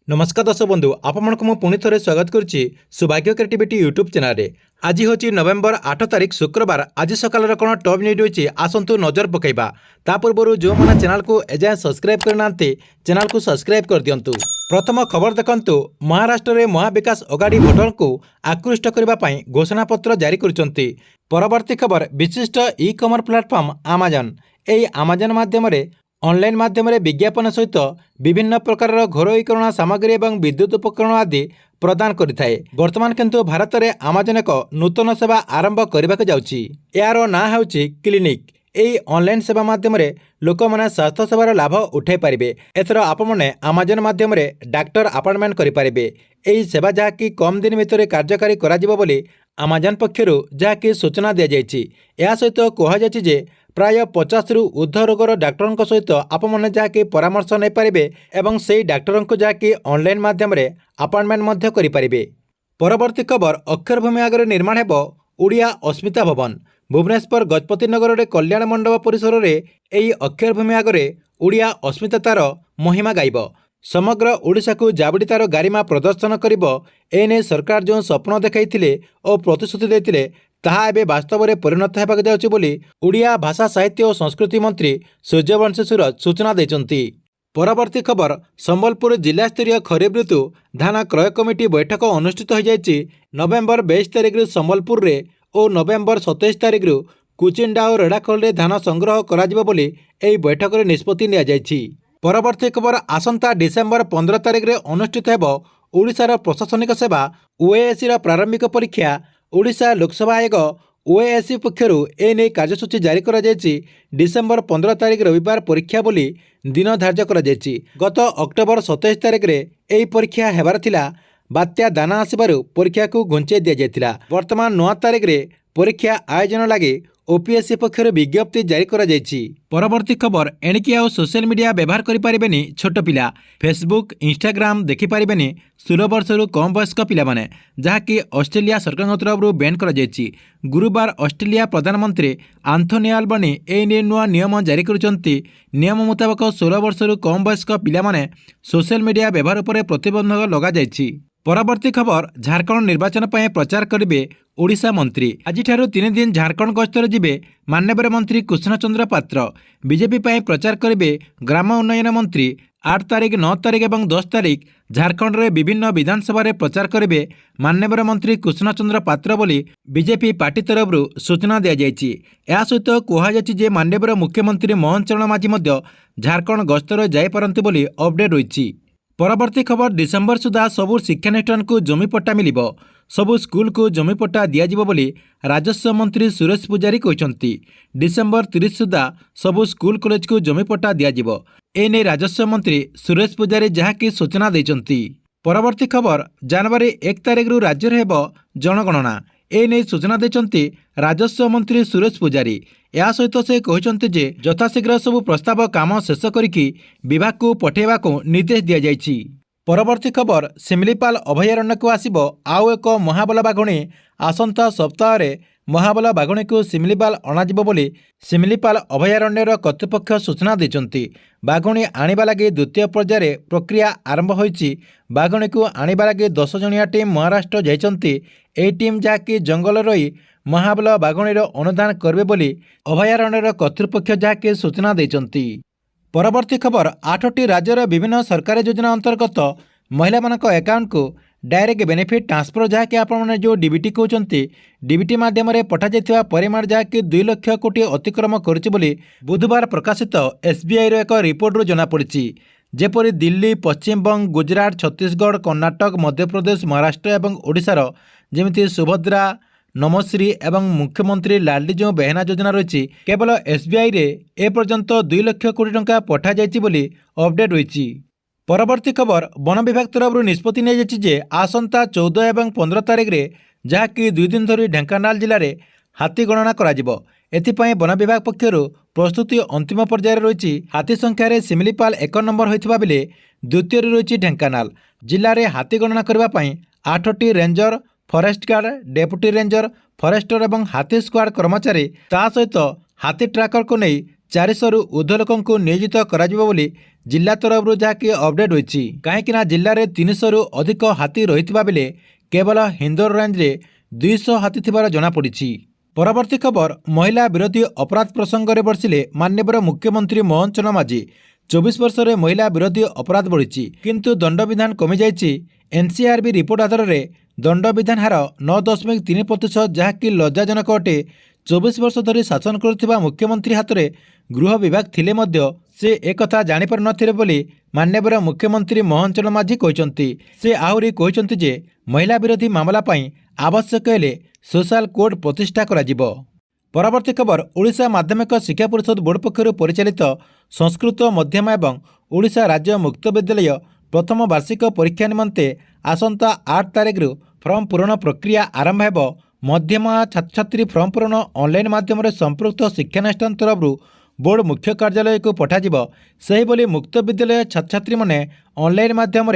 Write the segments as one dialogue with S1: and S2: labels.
S1: नमस्कार दर्शक बंधु आपण को पुणी थे स्वागत करुच्ची सौभाग्य क्रिएटिविटी यूट्यूब चैनल रे। आज हूँ नवेम्बर 8 तारिख शुक्रवार। आज सकाल कौन टॉप न्यूज होती आसतु नजर पकईबा। ता पूर्व जो मैंने चैनल को एजाए सब्सक्राइब करना चैनल को सब्सक्राइब कर दिंतु। प्रथम खबर देखंतु, महाराष्ट्र में महाविकास अगाड़ी भोटर को आकृष्ट करने घोषणापत्र जारी कर। परवर्ती खबर, विशिष्ट ई कॉमर्स प्लेटफॉर्म अमेजन। यही अमेजन माध्यम ऑनलाइन माध्यम विज्ञापन सहित विभिन्न प्रकार घरोईकरण सामग्री और विद्युत उपकरण आदि प्रदान करिथाए। वर्तमान किंतु भारत में अमेजन एक नूतन सेवा आरंभ करने को जाउछि। यार ना होछि क्लिनिक। यही ऑनलाइन सेवा माध्यम लोक मैंने स्वास्थ्य सेवार लाभ उठाई पारे। एथर आपने अमेजन माध्यम डाक्टर अपॉइंटमेंट करेंगे। यही सेवा जहाँकि कम दिन भितर कार्यकारी करा अमेजन पक्षर जहाँकि सूचना दी जाइए। यह सहित कहुए प्राय 50 रु ऊर्ध रोगर डाक्टर सहित आपने जहाँकि परामर्श नहीं पारे और से डाक्टर को जहाँकि ऑनलाइन माध्यम अपॉइंटमेंट करेंगे। परवर्ती खबर, अक्षर भूमि आगे निर्माण हो ओडिया अस्मिता भवन। भुवनेश्वर गजपति नगर में कल्याण मंडप परिसर में यही अक्षर भूमि आगे ओडिया अस्मिता तार महिमा गायब। समग्र ओडिशा को जाबड़ी तार गारिमा प्रदर्शन करिब। एने सरकार जो स्वप्न देखाई और प्रतिश्रुति देते ताहा एबे वास्तव में परिणत होगा जाउछि बोली ओडिया भाषा साहित्य और संस्कृति मंत्री सूर्यवंशी सूरज सूचना देइछन्ति। परवर्ती खबर, संबलपुर जिला स्तरीय खरीफ ऋतु धान क्रय कमिटी बैठक अनुष्ठित हो जाइछि। नवेम्बर 22 तारिख संबलपुर रे और नवेम्बर 27 तारिख कुचिंडा और रेड़ाखोल धान संग्रह करा बोली एही बैठक में निष्पत्ति निया जाइछि। परवर्ती खबर, आसंता डिसेम्बर 15 तारिख अनुष्ठित हेबो ओडिशार प्रशासनिक सेवा ओएएससी प्रारंभिक परीक्षा। ओडिशा लोकसेवा आयोग ओएएससी पक्षर एने कार्यसूची जारी करा जायछि। डिसेम्बर 15 तारिख रविवार परीक्षा बोली दिन धार्य करा जायछि। गत अक्टोबर 27 तारिख एही परीक्षा हेबार थिला। बात्या दाना आसिबारु परीक्षा को घुंचे दिया जायतिला। वर्तमान 9 तारिख परीक्षा आयोजन लगे ओपीएससी पक्षर विज्ञप्ति जारी करा जायछि। परवर्ती खबर, एणिकी आउ सोशल मीडिया व्यवहार करि पारिबेनी छोट पिला। फेसबुक इंस्टाग्राम देखि पारिबेनी 16 वर्षरु कम वयस्क पिला माने, जहाँकि ऑस्ट्रेलिया सरकार तरफ बैन करा जायछि। गुरुवार ऑस्ट्रेलिया प्रधानमंत्री आंथोनी अल्बनी ए नुआ नियम जारी करुचंती। नियम मुताबक 16 वर्षरु कम वयस्क पिला माने सोशल मीडिया व्यवहार पर प्रतिबंधक लगा जायछि। परवर्ती खबर, झारखंड निर्वाचन पर प्रचार करेंगे ओडिशा मंत्री। आज 3 दिन झारखंड गस्तर जिबे माननीय मंत्री कृष्णचंद्र पात्र। बीजेपी पर प्रचार करेंगे ग्राम उन्नयन मंत्री। 8 तारिख 9 तारिख और 10 तारिख झारखंड में विभिन्न विधानसभा प्रचार करेंगे माननीय मंत्री कृष्णचंद्र पात्र बोली बीजेपी पार्टी तरफ सूचना दी जाइए। यह सहित कहुए माननीय मुख्यमंत्री मोहन चरण माझी झारखंड गस्तर जापारती बोली अपडेट रही। परवर्ती खबर, डिसेम्बर सुधा सबू शिक्षानुष्ठान को जमीपट्टा मिलिब। सबू स्कूल को जमीपट्टा दियाजिबो बोली राजस्व मंत्री सुरेश पुजारी कहते। डिसेम्बर 30 सुधा सबू स्कूल कॉलेज को जमीपट्टा दियाजिबो। एने राजस्व मंत्री सुरेश पुजारी जहाँकि सूचना देइछन्ति। परवर्ती खबर, जनवरी 1 तारिख राज्य हेब जनगणना। एने सूचना देइछन्ति राजस्व मंत्री सुरेश पुजारी। या सहित से कहते जे यथाशीघ्र सबू प्रस्ताव काम शेष करिकी विभाग को पठेवा को निर्देश दिया जाइछि। परवर्ती खबर, सिमलीपाल अभयारण्य को आसिबो आउ एक महाबल बाघुणी। आसंता सप्ताह महाबल बाघुणी को सिमलीपाल अणाजिबो बोली सिमलीपाल अभयारण्यर कर्तृपक्ष सूचना देइछन्ति। बाघुणी आनिबा लागि द्वितीय पर्यायर प्रक्रिया आरंभ होइछि। बाघुणी को आनिबा लागि 10 जणिया टीम महाराष्ट्र जाइछन्ति। एही टीम जहाँकि जंगल रही महाबल बाघुणीर अनुधान करेंगे बोली अभयारण्यर कर्तृपक्ष जहाँकि सूचना देइछन्ति। परवर्ती खबर, 8टी राज्यर विभिन्न सरकारी योजना अंतर्गत महिला मानक अकाउंट को डायरेक्ट बेनिफिट ट्रांसफर जहाँकि आपने जो डीबीटी कहते डीबीटी माध्यम पठा जाइथिबा परिमाण जहाँकि 2 लाख कोटी अतिक्रम करिछि बोली बुधवार प्रकाशित एसबीआई रो एक रिपोर्ट जनापड़ी। जेपरी दिल्ली, पश्चिमबंग, गुजरात, छत्तीसगढ़, कर्णाटक, मध्यप्रदेश, महाराष्ट्र और ओडिशार जेमिति सुभद्रा, नमश्री एवं मुख्यमंत्री लाडली जो बेहना योजना रही केवल एसबीआई रे ए पर्यंत 2 लाख कोटी टंका पठा जाइछि बोली अपडेट रही। परवर्ती खबर, वन विभाग तरफ निष्पत्ति नि आसंता 14 और 15 तारिख जहाँकि 2 दिन धरी ढेंकानाल जिले में हाथी गणना करा। एथिपाई वन विभाग पक्षर प्रस्तुति अंतिम पर्यायर रही। हाथी संख्यार सिमलीपाल 1 नंबर होता बेले द्वितीय रही ढेंकानाल। जिले में हाथी गणना करने 8टी ranger, forest guard, deputy ranger, forester और हाथी स्क्वाड कर्मचारी ता सहित हाथी ट्राकर को नहीं 400 रु ऊर्ध्व लोक नियोजित करा बोली जिला तरफ जहाँकि अपडेट होती कहीं जिले में 300 रु अधिक हाथी रही बेले केवल हिंदोर रेंज में 200 हाथी थिबार जनापड़ी। परवर्ती खबर महिला विरोधी अपराध प्रसंग में बर्षिले माननीय मुख्यमंत्री मोहन चरण माझी। 24 वर्ष में महिला विरोधी अपराध बढ़ी किंतु दंड विधान कमी जाइए। एनसीआरबी रिपोर्ट आधार में दंड विधान हार 9.3% जहाँकि लज्जाजनक अटे। 24 वर्ष धरी शासन करुवा मुख्यमंत्री हाथ में गृह विभाग थिले मध्य से एक जापर नथिले माननीय मुख्यमंत्री मोहन चरण माझी कहते। से आहरी कहते जे महिला विरोधी मामला पाई आवश्यक हेले सोशल कोड प्रतिष्ठा करा। परवर्ती खबर ओडिशा माध्यमिक शिक्षा परिषद बोर्ड पक्षर परिचालित संस्कृत मध्यम एवं ओडिशा राज्य मुक्त विद्यालय प्रथम वार्षिक परीक्षा निमंते आसंता 8 तारिख फर्म पूरण प्रक्रिया आरंभ हेब। मध्यम छात्र छात्री फर्म पूरण ऑनलाइन माध्यम संपृक्त शिक्षानुष्ठान तरफ बोर्ड मुख्य कार्यालय को पठाजिब। सेहिभली मुक्त विद्यालय छात्र छात्री माने ऑनलाइन माध्यम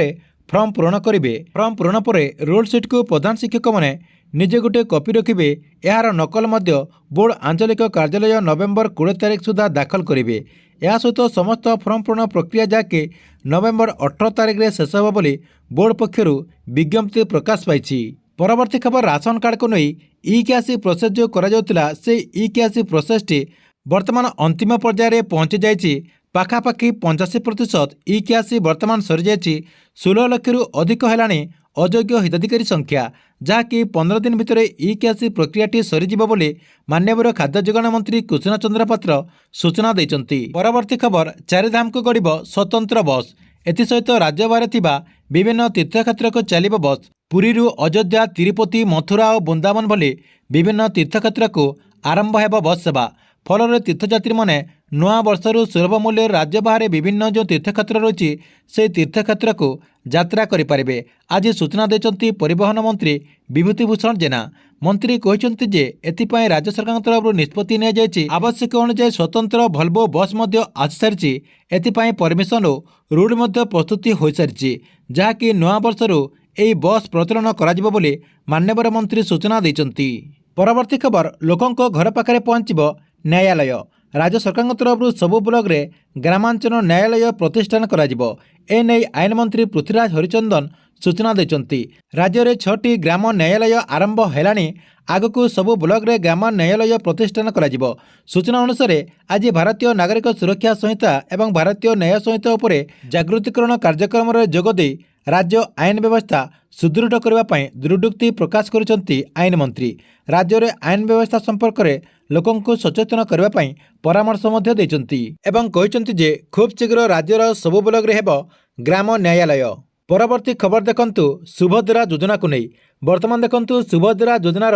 S1: फर्म पूरण करेंगे। फर्म पूरण पर रोल सीट को प्रधान शिक्षक मैंने निजे गोटे कॉपी रखिए। यार नकल मध्य बोर्ड आंचलिक कार्यालय नवेम्बर 20 तारिख सुधा दाखल करेंगे। यह सहित समस्त फर्म पूरण प्रक्रिया जहाँकि नवेम्बर 18 तारिख में शेष होब बोली बोर्ड पक्षर विज्ञप्ति प्रकाश पाई। परवर्ती खबर राशन कार्ड को नहीं ई-केआईसी प्रोसेस जो करा से ई-केआईसी प्रोसेसटी वर्तमान अंतिम पर्यायर पहुंची जाइए। पाखापाखि 85% ई-केआईसी वर्तमान सरी जाइए। 16 लाख रु अधिक है अयोग्य हिताधिकारी संख्या जहाँकि 15 दिन भितर ई-केआईसी प्रक्रियाटी सरीजिब बोली माननीय खाद्य जोगाण मंत्री कृष्ण चंद्र पात्र सूचना देइचंती। परवर्ती खबर चारिधाम को गड़ब स्वतंत्र बस। एसहित राज्य बाहर थिबा विभिन्न तीर्थक्षेत्र को चलिब बस। पुरी अयोध्या तिरुपति मथुरा और वृंदावन भली विभिन्न तीर्थक्षेत्र को आरंभ हेब बस सेवा। फल तीर्थयात्री मैंने नुआ वर्षर सुलभ मूल्य राज्य बाहर विभिन्न जो तीर्थक्षेत्र रही से तीर्थक्षेत्र को यात्रा करें। आज सूचना देते परिवहन मंत्री विभूतिभूषण जेना। मंत्री कहते जे एथिपाई राज्य सरकार तरफ निष्पत्ति नि आवश्यक अनुसार स्वतंत्र भल्वो बस आसी सारी। एथिपाई परमिशन और रूट प्रस्तुति हो सारी जहाँकि नुआ वर्षर यही बस प्रचलन करा बोली माननीय मंत्री सूचना देते। परवर्ती खबर लोकों घर पाखे पहुँचब न्यायालय। राज्य सरकार तरफ सबु ब्लॉक रे ग्रामांचल न्यायालय प्रतिष्ठान कराजिबो। एने आईन मंत्री पृथ्वीराज हरिचंदन सूचना देते। राज्य में 6टी ग्राम न्यायालय आरंभ हेलानी आगक सबु ब्लॉक रे ग्राम न्यायालय प्रतिष्ठान कराजिबो। सूचना अनुसार आज भारतीय नागरिक सुरक्षा संहिता एवं भारतीय न्याय संहिता उपरे जागृतिकरण कार्यक्रम रे जोगदे राज्य आईन व्यवस्था सुदृढ़ करने दृढ़ोक्ति प्रकाश करुछंती आईन मंत्री। राज्य में आईन व्यवस्था संपर्क में लोकों को सचेतन करने परामर्श देइचंती एवं कहिचंती जे खूब शीघ्र राज्यर सबु ब्लॉक रे हेब ग्राम न्यायालय। परवर्ती खबर देखंतु सुभद्रा योजना को नहीं। वर्तमान देखंतु सुभद्रा योजनार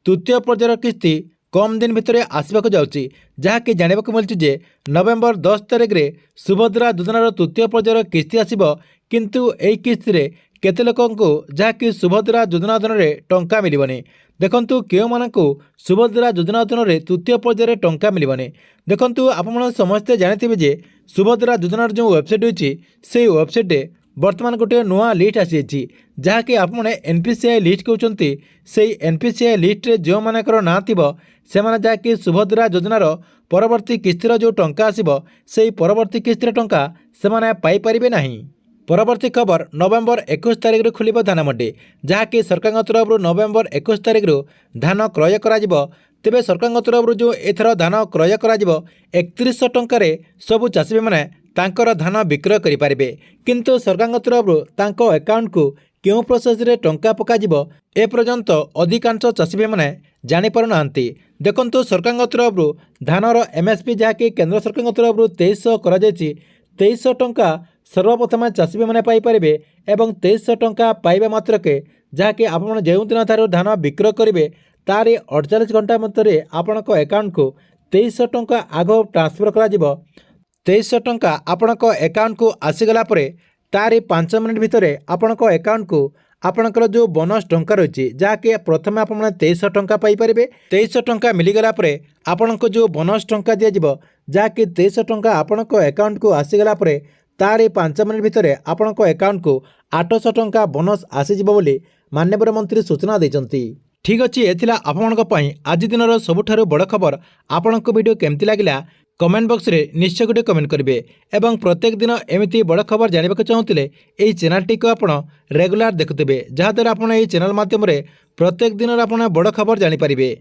S1: तृतीय पर्यायर किस्ती कम दिन भितर आसवाक जाउची जहाँकि जानिबाक मिलछि जे नवेम्बर 10 तारिख रे सुभद्रा योजनार तृतीय पर्यायर किस्ती आसिबो। किंतु एई किस्ती रे केते लोकंकु जहाँकि सुभद्रा योजना अधीन टंका मिलबनी। देखंतु केउ मानकु सुभद्रा योजना अधीन तृतीय पर्यायर टंका मिलबनी। देखंतु आपण समस्ते जानिथिबे जे सुभद्रा योजनार जो वेबसाइट होछि से वेबसाइट वर्तमान गोटे नुआ लिस्ट आसी जहाँकि आपण एनपीसीआई लिस्ट कहते। से एनपीसीआई लिस्ट रे जो मानकर ना थिबो से माने जहाँकि सुभद्रा योजनार परवर्ती किस्तीर जो टंका आसिबो से परवर्ती किस्तीर टंका से माने पाई परिबे नाही। परवर्ती खबर नवेम्बर 21 तारिख रे खुलिबो धान मंडी जहाँकि सरकार तरफ नवेम्बर 21 तारिख धान क्रय करा। तेबे सरकार तरफ जो एथर धान क्रय करा 3100 टंकार सबु चाषी मैंने तांकर धान विक्रय करें। किंतु सरकार तरफ तांको अकाउंट को क्यों प्रोसेस रे टंका पकाजिबो ए पर्यंत अधिकांश चाषी मैंने जानी पारु नांती। देखंतु सरकार तरफ धानर एमएसपी जहाँकि केंद्र सरकार तरफ 2300 करा जायछि। 2300 टंका सर्वप्रथम चाषी मैंने पाइपर एवं 2300 टंका पाइबा मात्रके जहाँकि आपण जो दिन ठार धान विक्रय करेंगे तार 48 घंटा मध्य आपण अकाउंट को 2300 टंका आग ट्रांसफर करा। 2300 टंका आपण अकाउंट को आसीगला तार 5 मिनिट भितर आपण अकाउंट को आपणकर जो बोनस टंका रही जहाँकि प्रथम आप 2300 टंका पाइपर। 2300 टंका मिलगला आपण को जो बोनस टंका दिज्व जहाँकि 2300 टंका आपण अकाउंट को आसीगला तार 5 मिनिट भितर आपण अकाउंट को 800 टंका बोनस आसीज बोली माननीय मंत्री सूचना देते। ठीक अच्छे एथिला आपण आज दिन सबुठारु बड़ खबर। आपण वीडियो केमती लगिला कमेंट बॉक्स रे निश्चय गोटे कमेंट करेंगे और प्रत्येक दिन एमती बड़ खबर जानवा चाहूँगे यही चैनल टी को आप रेगुलर देखुवे जहाँद्वारा आप चैनल माध्यम प्रत्येक दिन आप बड़ खबर जानीपारे।